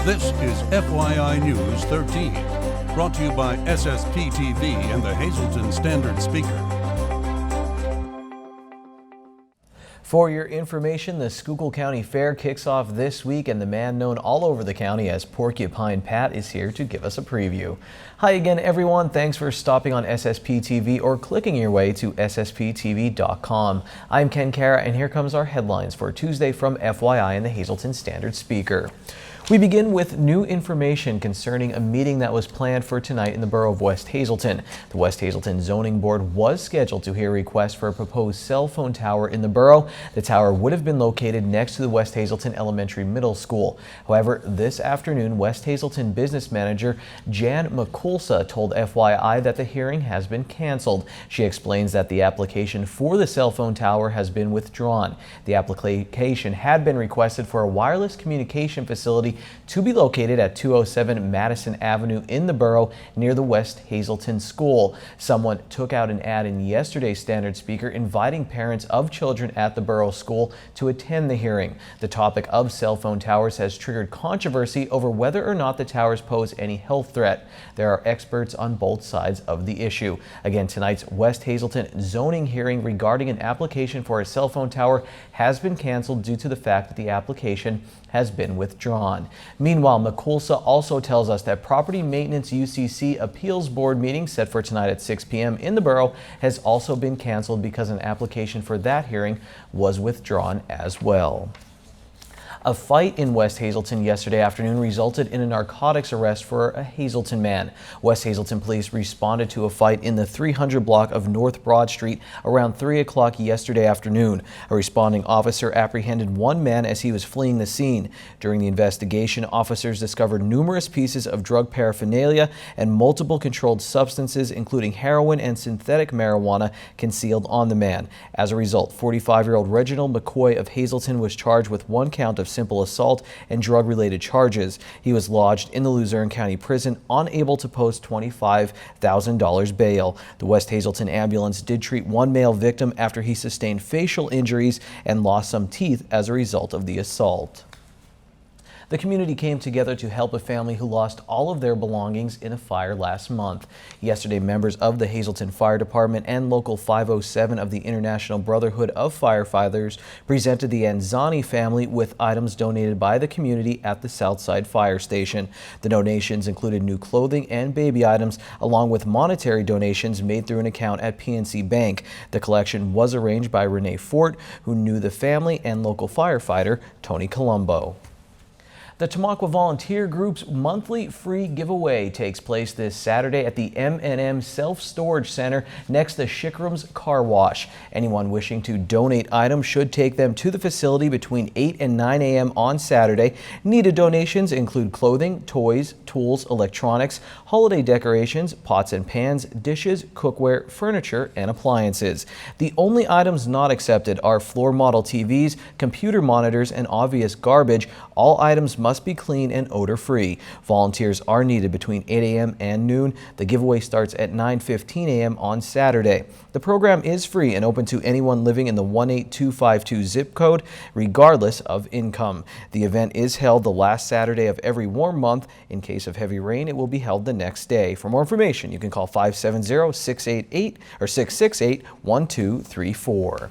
This is FYI News 13, brought to you by SSPTV and the Hazleton Standard Speaker. For your information, the Schuylkill County Fair kicks off this week, and the man known all over the county as Porcupine Pat is here to give us a preview. Hi again, everyone. Thanks for stopping on SSPTV or clicking your way to SSPTV.com. I'm Ken Kara, and here comes our headlines for Tuesday from FYI and the Hazleton Standard Speaker. We begin with new information concerning a meeting that was planned for tonight in the borough of West Hazleton. The West Hazleton Zoning Board was scheduled to hear requests for a proposed cell phone tower in the borough. The tower would have been located next to the West Hazleton Elementary Middle School. However, this afternoon, West Hazleton business manager Jan McCulsa told FYI that the hearing has been canceled. She explains that the application for the cell phone tower has been withdrawn. The application had been requested for a wireless communication facility to be located at 207 Madison Avenue in the borough near the West Hazleton School. Someone took out an ad in yesterday's Standard Speaker inviting parents of children at the borough school to attend the hearing. The topic of cell phone towers has triggered controversy over whether or not the towers pose any health threat. There are experts on both sides of the issue. Again, tonight's West Hazleton zoning hearing regarding an application for a cell phone tower has been canceled due to the fact that the application has been withdrawn. Meanwhile, McCulsa also tells us that Property Maintenance UCC Appeals Board meeting set for tonight at 6 p.m. in the borough has also been canceled because an application for that hearing was withdrawn as well. A fight in West Hazleton yesterday afternoon resulted in a narcotics arrest for a Hazleton man. West Hazleton police responded to a fight in the 300 block of North Broad Street around 3 o'clock yesterday afternoon. A responding officer apprehended one man as he was fleeing the scene. During the investigation, officers discovered numerous pieces of drug paraphernalia and multiple controlled substances, including heroin and synthetic marijuana, concealed on the man. As a result, 45-year-old Reginald McCoy of Hazleton was charged with one count of simple assault and drug-related charges. He was lodged in the Luzerne County Prison, unable to post $25,000 bail. The West Hazleton ambulance did treat one male victim after he sustained facial injuries and lost some teeth as a result of the assault. The community came together to help a family who lost all of their belongings in a fire last month. Yesterday, members of the Hazleton Fire Department and Local 507 of the International Brotherhood of Firefighters presented the Anzani family with items donated by the community at the Southside Fire Station. The donations included new clothing and baby items, along with monetary donations made through an account at PNC Bank. The collection was arranged by Renee Fort, who knew the family, and local firefighter Tony Colombo. The Tamaqua Volunteer Group's monthly free giveaway takes place this Saturday at the M&M Self-Storage Center next to Shikram's Car Wash. Anyone wishing to donate items should take them to the facility between 8 and 9 a.m. on Saturday. Needed donations include clothing, toys, tools, electronics, holiday decorations, pots and pans, dishes, cookware, furniture, and appliances. The only items not accepted are floor model TVs, computer monitors, and obvious garbage. All items must be clean and odor-free. Volunteers are needed between 8 a.m. and noon. The giveaway starts at 9:15 a.m. on Saturday. The program is free and open to anyone living in the 18252 zip code, regardless of income. The event is held the last Saturday of every warm month. In case of heavy rain, it will be held the next day. For more information, you can call 570-688 or 668-1234.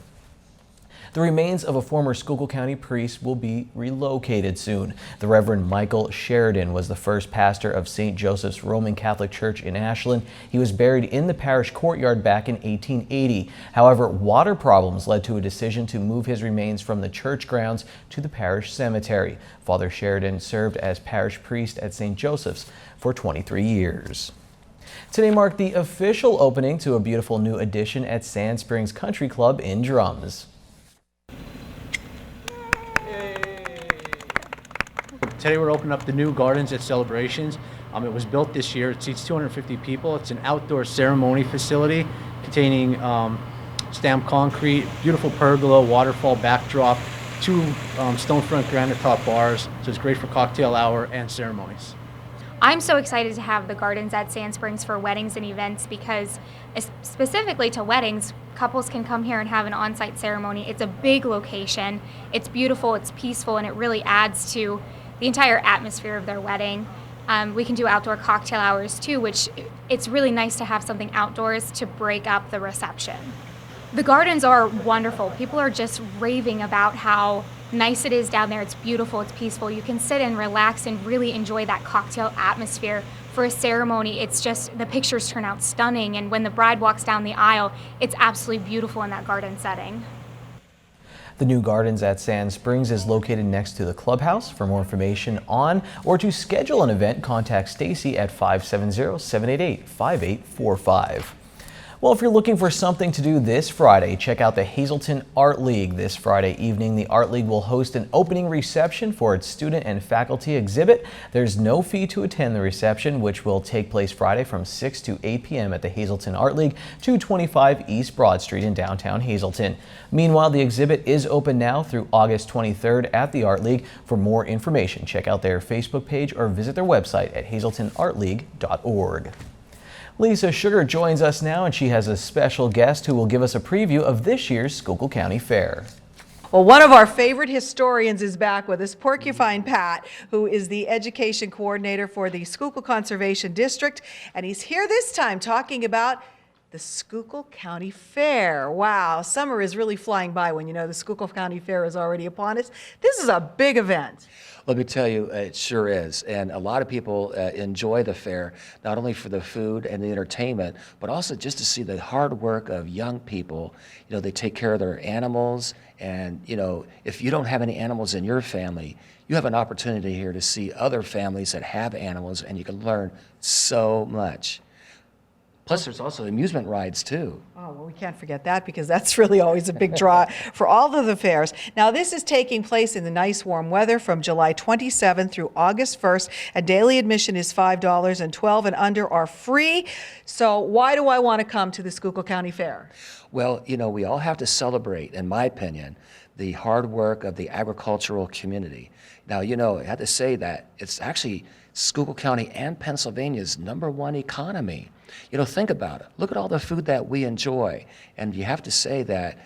The remains of a former Schuylkill County priest will be relocated soon. The Reverend Michael Sheridan was the first pastor of St. Joseph's Roman Catholic Church in Ashland. He was buried in the parish courtyard back in 1880. However, water problems led to a decision to move his remains from the church grounds to the parish cemetery. Father Sheridan served as parish priest at St. Joseph's for 23 years. Today marked the official opening to a beautiful new addition at Sand Springs Country Club in Drums. Today we're opening up the new Gardens at Celebrations. It was built this year. It seats 250 people. It's an outdoor ceremony facility containing stamped concrete, beautiful pergola, waterfall backdrop, two stonefront granite top bars. So it's great for cocktail hour and ceremonies. I'm so excited to have the Gardens at Sand Springs for weddings and events because specifically to weddings, couples can come here and have an on-site ceremony. It's a big location, it's beautiful, it's peaceful, and it really adds to the entire atmosphere of their wedding. We can do outdoor cocktail hours too, which it's really nice to have something outdoors to break up the reception. The gardens are wonderful. People are just raving about how nice it is down there. It's beautiful, it's peaceful. You can sit and relax and really enjoy that cocktail atmosphere. For a ceremony, it's just, the pictures turn out stunning, and when the bride walks down the aisle, it's absolutely beautiful in that garden setting. The new gardens at Sand Springs is located next to the clubhouse. For more information on or to schedule an event, contact Stacy at 570-788-5845. Well, if you're looking for something to do this Friday, check out the Hazleton Art League. This Friday evening, the Art League will host an opening reception for its student and faculty exhibit. There's no fee to attend the reception, which will take place Friday from 6 to 8 p.m. at the Hazleton Art League, 225 East Broad Street in downtown Hazleton. Meanwhile, the exhibit is open now through August 23rd at the Art League. For more information, check out their Facebook page or visit their website at hazletonartleague.org. Lisa Sugar joins us now, and she has a special guest who will give us a preview of this year's Schuylkill County Fair. Well, one of our favorite historians is back with us, Porcupine Pat, who is the education coordinator for the Schuylkill Conservation District, and he's here this time talking about the Schuylkill County Fair. Wow, summer is really flying by when you know the Schuylkill County Fair is already upon us. This is a big event. Let me tell you, it sure is. And a lot of people enjoy the fair, not only for the food and the entertainment, but also just to see the hard work of young people. You know, they take care of their animals. And, you know, if you don't have any animals in your family, you have an opportunity here to see other families that have animals, and you can learn so much. Plus, there's also amusement rides, too. Oh, well, we can't forget that because that's really always a big draw for all of the fairs. Now, this is taking place in the nice warm weather from July 27th through August 1st. A daily admission is $5, and 12 and under are free. So why do I want to come to the Schuylkill County Fair? Well, you know, we all have to celebrate, in my opinion, the hard work of the agricultural community. Now, you know, I have to say that it's actually Schuylkill County and Pennsylvania's #1 economy. You know, think about it. Look at all the food that we enjoy. And you have to say that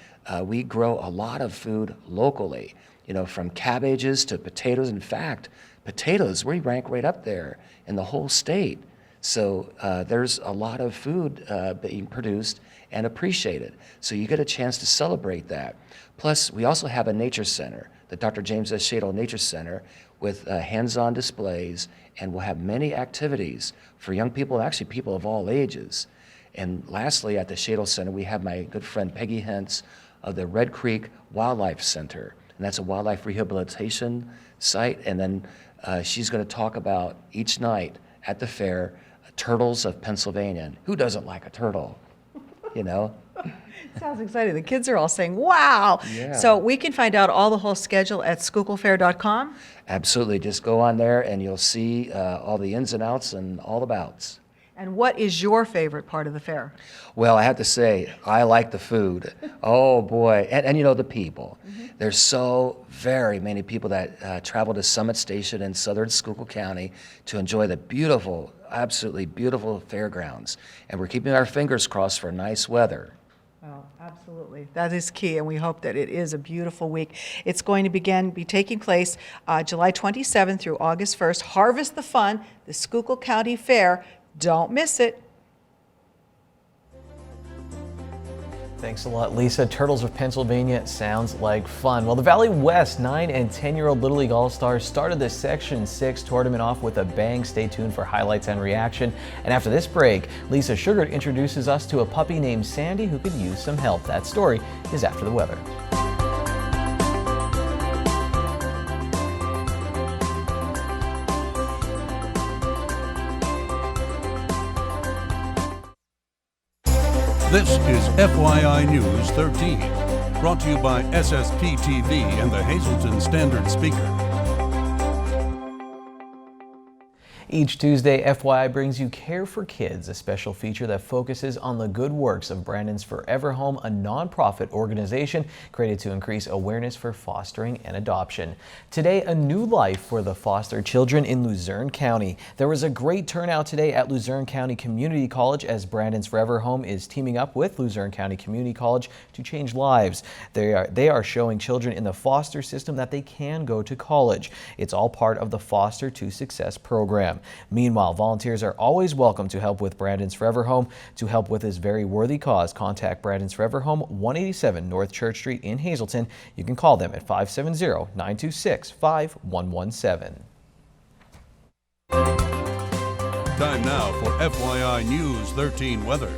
we grow a lot of food locally, you know, from cabbages to potatoes. In fact, potatoes, we rank right up there in the whole state. So there's a lot of food being produced and appreciated. So you get a chance to celebrate that. Plus, we also have a nature center, the Dr. James S. Shadle Nature Center, with hands-on displays, and we'll have many activities for young people, actually people of all ages. And lastly, at the Shadle Center, we have my good friend Peggy Hentz of the Red Creek Wildlife Center, and that's a wildlife rehabilitation site. And then she's going to talk about each night at the fair, turtles of Pennsylvania. And who doesn't like a turtle, you know? Sounds exciting. The kids are all saying, wow. Yeah. So we can find out all the whole schedule at schuylkillfair.com. Absolutely. Just go on there and you'll see all the ins and outs and all the bouts. And what is your favorite part of the fair? Well, I have to say, I like the food. Oh, boy. And you know, the people. Mm-hmm. There's so very many people that travel to Summit Station in southern Schuylkill County to enjoy the beautiful, absolutely beautiful fairgrounds. And we're keeping our fingers crossed for nice weather. Oh, absolutely. That is key, and we hope that it is a beautiful week. It's going to be taking place July 27th through August 1st. Harvest the fun, the Schuylkill County Fair. Don't miss it. Thanks a lot, Lisa. Turtles of Pennsylvania sounds like fun. Well, the Valley West 9 and 10-year-old Little League All-Stars started the Section 6 tournament off with a bang. Stay tuned for highlights and reaction. And after this break, Lisa Sugar introduces us to a puppy named Sandy who could use some help. That story is after the weather. This is FYI News 13, brought to you by SSPTV and the Hazleton Standard Speaker. Each Tuesday, FYI brings you Care for Kids, a special feature that focuses on the good works of Brandon's Forever Home, a nonprofit organization created to increase awareness for fostering and adoption. Today, a new life for the foster children in Luzerne County. There was a great turnout today at Luzerne County Community College as Brandon's Forever Home is teaming up with Luzerne County Community College to change lives. They are showing children in the foster system that they can go to college. It's all part of the Foster to Success program. Meanwhile, volunteers are always welcome to help with Brandon's Forever Home. To help with this very worthy cause, contact Brandon's Forever Home, 187 North Church Street in Hazleton. You can call them at 570-926-5117. Time now for FYI News 13 weather.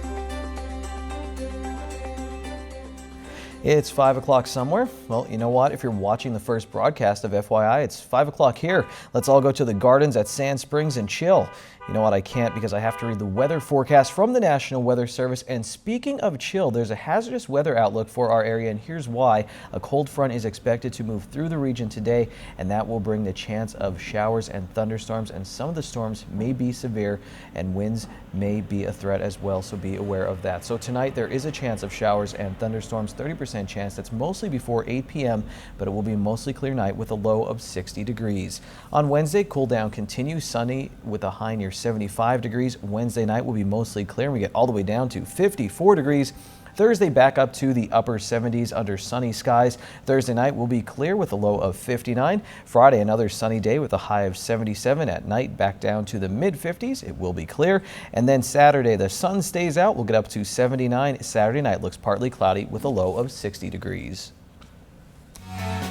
It's 5 o'clock somewhere. Well, you know what? If you're watching the first broadcast of FYI, it's 5 o'clock here. Let's all go to the gardens at Sand Springs and chill. You know what? I can't because I have to read the weather forecast from the National Weather Service. And speaking of chill, there's a hazardous weather outlook for our area, and here's why. A cold front is expected to move through the region today, and that will bring the chance of showers and thunderstorms, and some of the storms may be severe, and winds may be a threat as well, so be aware of that. So tonight there is a chance of showers and thunderstorms, 30% chance. That's mostly before 8 p.m., but it will be a mostly clear night with a low of 60 degrees. On Wednesday, cool down continues, sunny with a high near 75 degrees. Wednesday night will be mostly clear. We get all the way down to 54 degrees. Thursday back up to the upper 70s under sunny skies. Thursday night will be clear with a low of 59. Friday, another sunny day with a high of 77. At night, back down to the mid 50s. It will be clear. And then Saturday, the sun stays out. We'll get up to 79. Saturday night looks partly cloudy with a low of 60 degrees.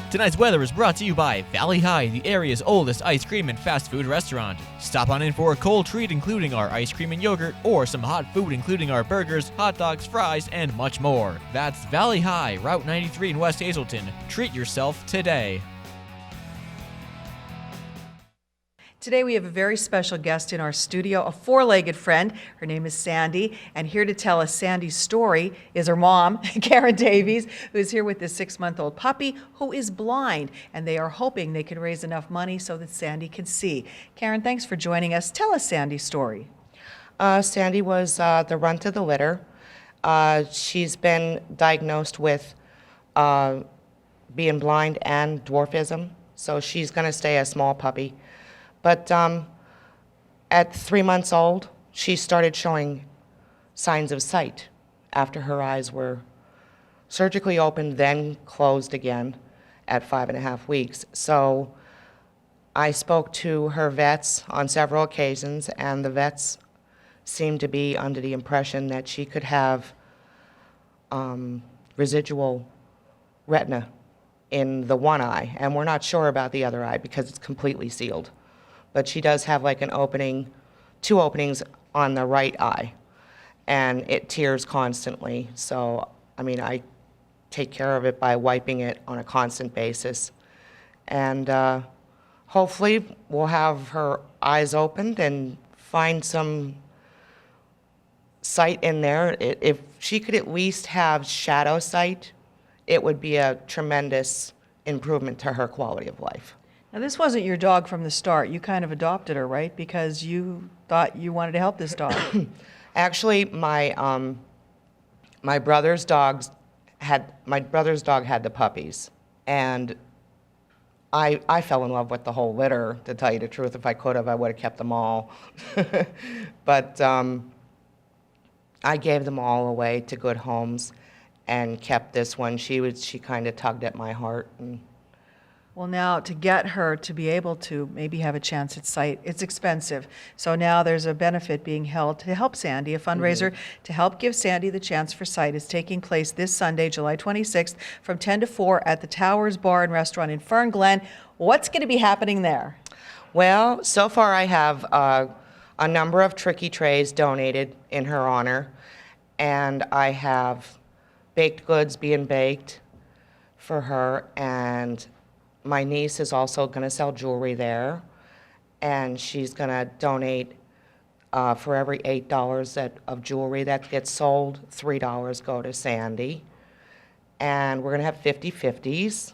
Tonight's weather is brought to you by Valley High, the area's oldest ice cream and fast food restaurant. Stop on in for a cold treat including our ice cream and yogurt, or some hot food including our burgers, hot dogs, fries, and much more. That's Valley High, Route 93 in West Hazleton. Treat yourself today. Today we have a very special guest in our studio, a four-legged friend. Her name is Sandy, and here to tell us Sandy's story is her mom, Karen Davies, who is here with this 6-month-old puppy who is blind, and they are hoping they can raise enough money so that Sandy can see. Karen, thanks for joining us. Tell us Sandy's story. Sandy was the runt of the litter. She's been diagnosed with being blind and dwarfism, so she's going to stay a small puppy. But at 3 months old, she started showing signs of sight after her eyes were surgically opened, then closed again at 5.5 weeks. So I spoke to her vets on several occasions, and the vets seemed to be under the impression that she could have residual retina in the one eye, and we're not sure about the other eye because it's completely sealed. But she does have like an opening, 2 openings on the right eye, and it tears constantly. So, I mean, I take care of it by wiping it on a constant basis. And hopefully we'll have her eyes opened and find some sight in there. If she could at least have shadow sight, it would be a tremendous improvement to her quality of life. Now, this wasn't your dog from the start. You kind of adopted her, right? Because you thought you wanted to help this dog. Actually, my brother's dog had the puppies, and I fell in love with the whole litter. To tell you the truth, if I could have, I would have kept them all. But I gave them all away to good homes, and kept this one. She kind of tugged at my heart. And Well, now to get her to be able to maybe have a chance at sight, it's expensive. So now there's a benefit being held to help Sandy. A fundraiser to help give Sandy the chance for sight is taking place this Sunday, July 26th, from 10 to 4 at the Towers Bar and Restaurant in Fern Glen. What's going to be happening there? Well, so far I have a number of tricky trays donated in her honor, and I have baked goods being baked for her, and my niece is also going to sell jewelry there, and she's going to donate for every $8 of jewelry that gets sold, $3 go to Sandy. And we're going to have 50-50s.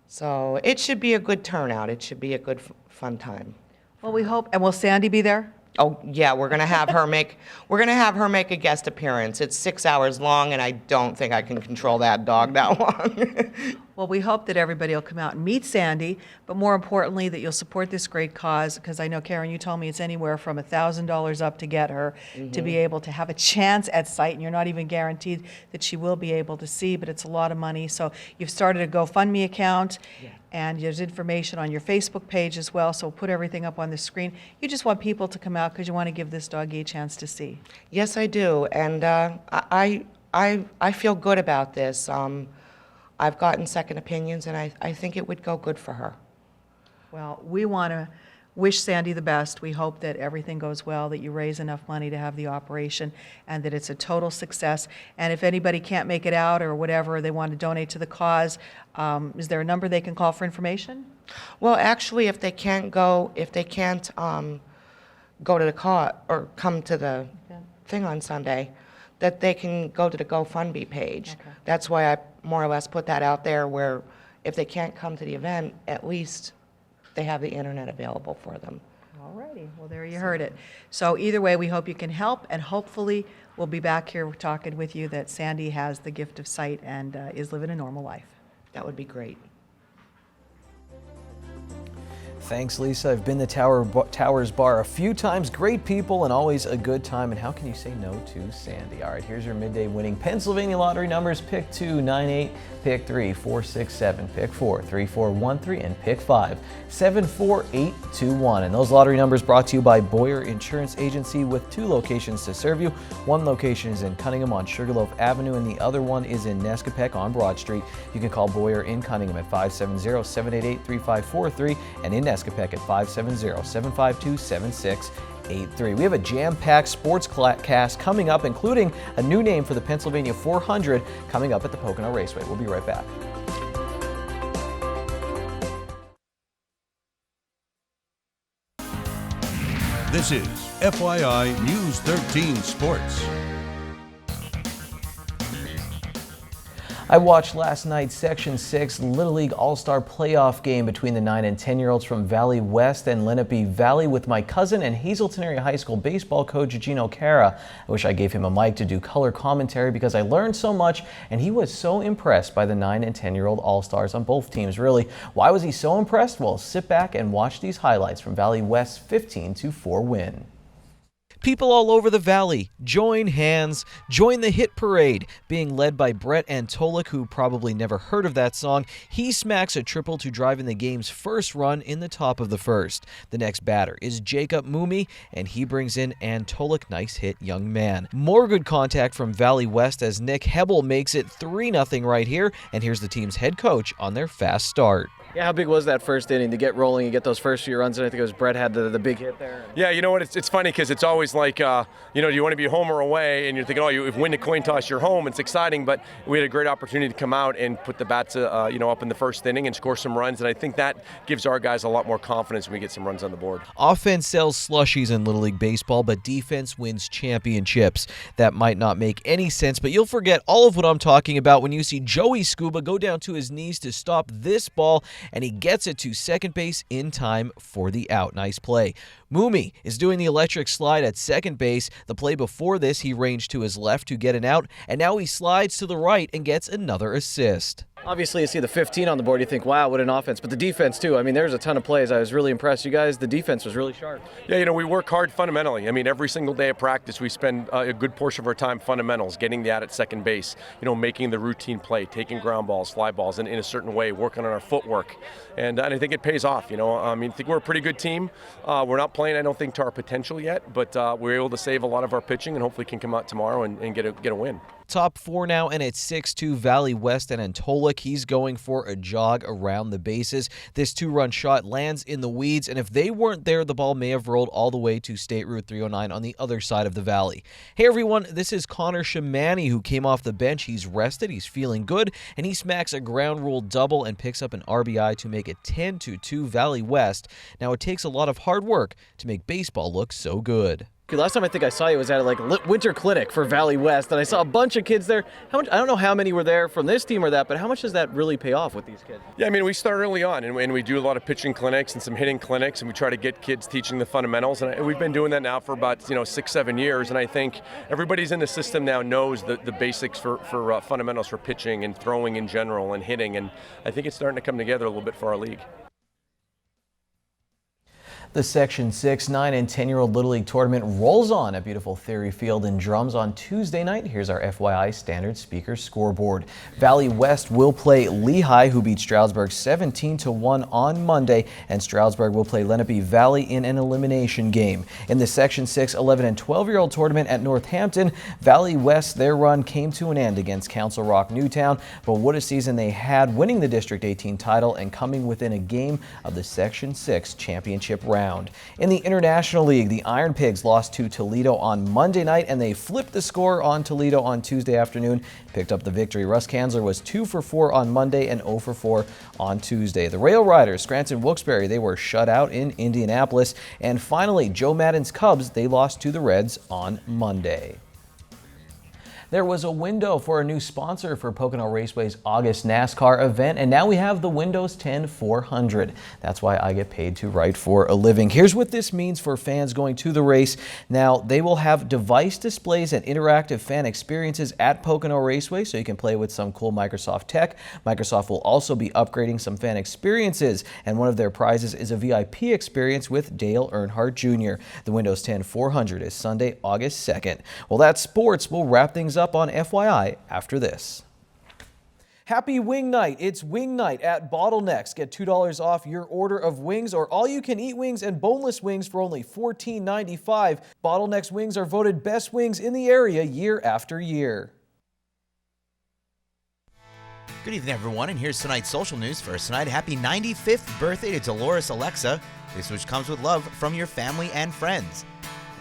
So it should be a good turnout. It should be a good, fun time. Well, we hope, and will Sandy be there? Oh, yeah, we're gonna have her make a guest appearance. It's 6 hours long, and I don't think I can control that dog that long. Well, we hope that everybody will come out and meet Sandy, but more importantly, that you'll support this great cause, because I know, Karen, you told me it's anywhere from $1,000 up to get her to be able to have a chance at sight, and you're not even guaranteed that she will be able to see, but it's a lot of money. So you've started a GoFundMe account, and there's information on your Facebook page as well, so we'll put everything up on the screen. You just want people to come out because you want to give this doggy a chance to see. Yes, I do, and I feel good about this. I've gotten second opinions, and I think it would go good for her. Well, we want to wish Sandy the best. We hope that everything goes well, that you raise enough money to have the operation, and that it's a total success. And if anybody can't make it out or whatever, they want to donate to the cause, is there a number they can call for information? Well, actually, if they can't go to the call or come to the thing on Sunday, that they can go to the GoFundMe page. Okay. That's why I more or less put that out there, where if they can't come to the event, at least they have the internet available for them. All righty, well, there you heard it. So either way, we hope you can help, and hopefully we'll be back here talking with you that Sandy has the gift of sight and is living a normal life. That would be great. Thanks, Lisa. I've been to Towers Bar a few times. Great people and always a good time. And how can you say no to Sandy? All right, here's your midday winning Pennsylvania lottery numbers. Pick 2, 9, 8. Pick 3, 4, 6, 7. Pick 4, 3, 4, 1, 3. And pick 5, 7, 4, 8, 2, 1. And those lottery numbers brought to you by Boyer Insurance Agency, with 2 locations to serve you. One location is in Cunningham on Sugarloaf Avenue, and the other one is in Nescapec on Broad Street. You can call Boyer in Cunningham at 570-788-3543 and in Nescapec at 570-752-7683. We have a jam-packed sports cast coming up, including a new name for the Pennsylvania 400 coming up at the Pocono Raceway. We'll be right back. This is FYI News 13 Sports. I watched last night's Section 6 Little League All-Star Playoff game between the 9 and 10-year-olds from Valley West and Lenape Valley with my cousin and Hazelton Area High School baseball coach Gino Cara. I wish I gave him a mic to do color commentary because I learned so much, and he was so impressed by the 9 and 10-year-old All-Stars on both teams, really. Why was he so impressed? Well, sit back and watch these highlights from Valley West's 15-4 win. People all over the valley, join hands, join the hit parade. Being led by Brett Antolik, who probably never heard of that song, he smacks a triple to drive in the game's first run in the top of the first. The next batter is Jacob Mumi, and he brings in Antolik. Nice hit, young man. More good contact from Valley West as Nick Hebel makes it 3-0 right here, and here's the team's head coach on their fast start. Yeah, how big was that first inning to get rolling and get those first few runs? And I think it was Brett had the big hit there. Yeah, you know what? It's funny because it's always like, you know, do you want to be home or away? And you're thinking, oh, you win the coin toss, you're home. It's exciting, but we had a great opportunity to come out and put the bats, you know, up in the first inning and score some runs. And I think that gives our guys a lot more confidence when we get some runs on the board. Offense sells slushies in Little League Baseball, but defense wins championships. That might not make any sense, but you'll forget all of what I'm talking about when you see Joey Scuba go down to his knees to stop this ball, and he gets it to second base in time for the out. Nice play. Mumi is doing the electric slide at second base. The play before this, he ranged to his left to get an out, and now he slides to the right and gets another assist. Obviously, you see the 15 on the board, you think, wow, what an offense. But the defense, too. I mean, there's a ton of plays. I was really impressed. You guys, the defense was really sharp. Yeah, you know, we work hard fundamentally. I mean, every single day of practice, we spend a good portion of our time fundamentals, getting the out at second base, you know, making the routine play, taking ground balls, fly balls in a certain way, working on our footwork. And I think it pays off, you know. I mean, I think we're a pretty good team. We're not playing, I don't think, to our potential yet, but we're able to save a lot of our pitching and hopefully can come out tomorrow and get a win. Top 4 now, and it's 6-2 Valley West and Antolik. He's going for a jog around the bases. This 2-run shot lands in the weeds, and if they weren't there, the ball may have rolled all the way to State Route 309 on the other side of the valley. Hey everyone, this is Connor Shamani, who came off the bench. He's rested, he's feeling good, and he smacks a ground rule double and picks up an RBI to make it 10-2 Valley West. Now, it takes a lot of hard work to make baseball look so good. Last time I think I saw you was at like a winter clinic for Valley West, and I saw a bunch of kids there. How much? I don't know how many were there from this team or that, but how much does that really pay off with these kids? Yeah, I mean, we start early on, and we do a lot of pitching clinics and some hitting clinics, and we try to get kids teaching the fundamentals. And we've been doing that now for about 6-7 years, and I think everybody's in the system now knows the basics for fundamentals for pitching and throwing in general and hitting, and I think it's starting to come together a little bit for our league. The Section 6, 9, and 10-year-old Little League tournament rolls on at beautiful Theory Field in Drums on Tuesday night. Here's our FYI standard speaker scoreboard. Valley West will play Lehigh, who beat Stroudsburg 17-1 on Monday, and Stroudsburg will play Lenape Valley in an elimination game. In the Section 6, 11, and 12-year-old tournament at Northampton, Valley West, their run came to an end against Council Rock Newtown, but what a season they had, winning the District 18 title and coming within a game of the Section 6 championship round. In the International League, the Iron Pigs lost to Toledo on Monday night, and they flipped the score on Toledo on Tuesday afternoon, picked up the victory. Russ Kanzler was 2 for 4 on Monday and 0 for 4 on Tuesday. The Rail Riders, Scranton Wilkes-Barre, they were shut out in Indianapolis. And finally, Joe Madden's Cubs, they lost to the Reds on Monday. There was a window for a new sponsor for Pocono Raceway's August NASCAR event, and now we have the Windows 10 400. That's why I get paid to write for a living. Here's what this means for fans going to the race. Now, they will have device displays and interactive fan experiences at Pocono Raceway, so you can play with some cool Microsoft tech. Microsoft will also be upgrading some fan experiences, and one of their prizes is a VIP experience with Dale Earnhardt Jr. The Windows 10 400 is Sunday, August 2nd. Well, that's sports. We'll wrap things up on FYI after this. Happy Wing Night. It's Wing Night at Bottlenecks. Get $2 off your order of wings or all-you-can-eat wings and boneless wings for only $14.95. Bottlenecks wings are voted best wings in the area year after year. Good evening, everyone, and here's tonight's social news. First tonight, happy 95th birthday to Dolores Alexa. This wish comes with love from your family and friends.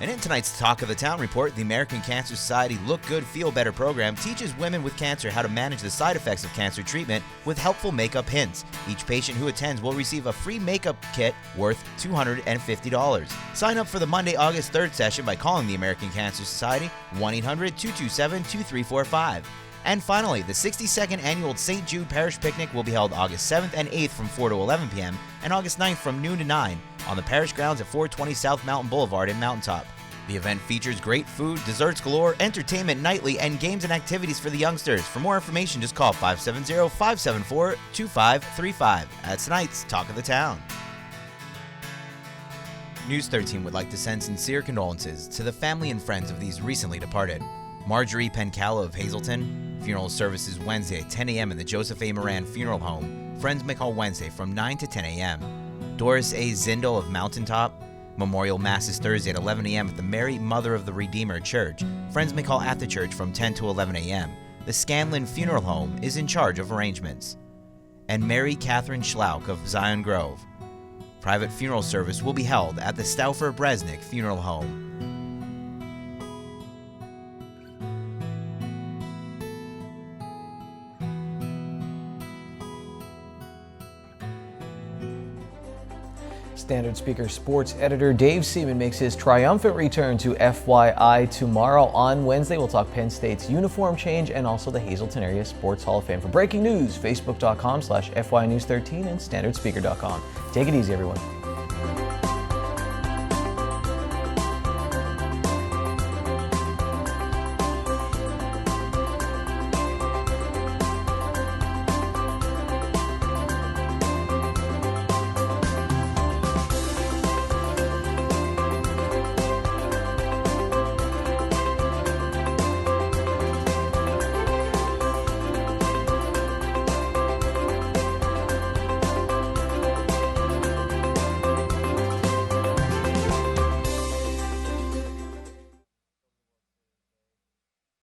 And in tonight's Talk of the Town report, the American Cancer Society Look Good, Feel Better program teaches women with cancer how to manage the side effects of cancer treatment with helpful makeup hints. Each patient who attends will receive a free makeup kit worth $250. Sign up for the Monday, August 3rd session by calling the American Cancer Society 1-800-227-2345. And finally, the 62nd annual St. Jude Parish Picnic will be held August 7th and 8th from 4 to 11 p.m. and August 9th from noon to 9 on the parish grounds at 420 South Mountain Boulevard in Mountaintop. The event features great food, desserts galore, entertainment nightly, and games and activities for the youngsters. For more information, just call 570-574-2535. That's tonight's Talk of the Town. News 13 would like to send sincere condolences to the family and friends of these recently departed. Marjorie Pencala of Hazleton. Funeral services Wednesday at 10 a.m. in the Joseph A. Moran Funeral Home. Friends may call Wednesday from 9 to 10 a.m. Doris A. Zindel of Mountaintop. Memorial Masses Thursday at 11 a.m. at the Mary Mother of the Redeemer Church. Friends may call at the church from 10 to 11 a.m. The Scanlon Funeral Home is in charge of arrangements. And Mary Catherine Schlauk of Zion Grove. Private funeral service will be held at the Stauffer Bresnik Funeral Home. Standard Speaker sports editor Dave Seaman makes his triumphant return to FYI tomorrow. On Wednesday, we'll talk Penn State's uniform change and also the Hazleton Area Sports Hall of Fame. For breaking news, facebook.com/FYNews13 and standardspeaker.com. Take it easy, everyone.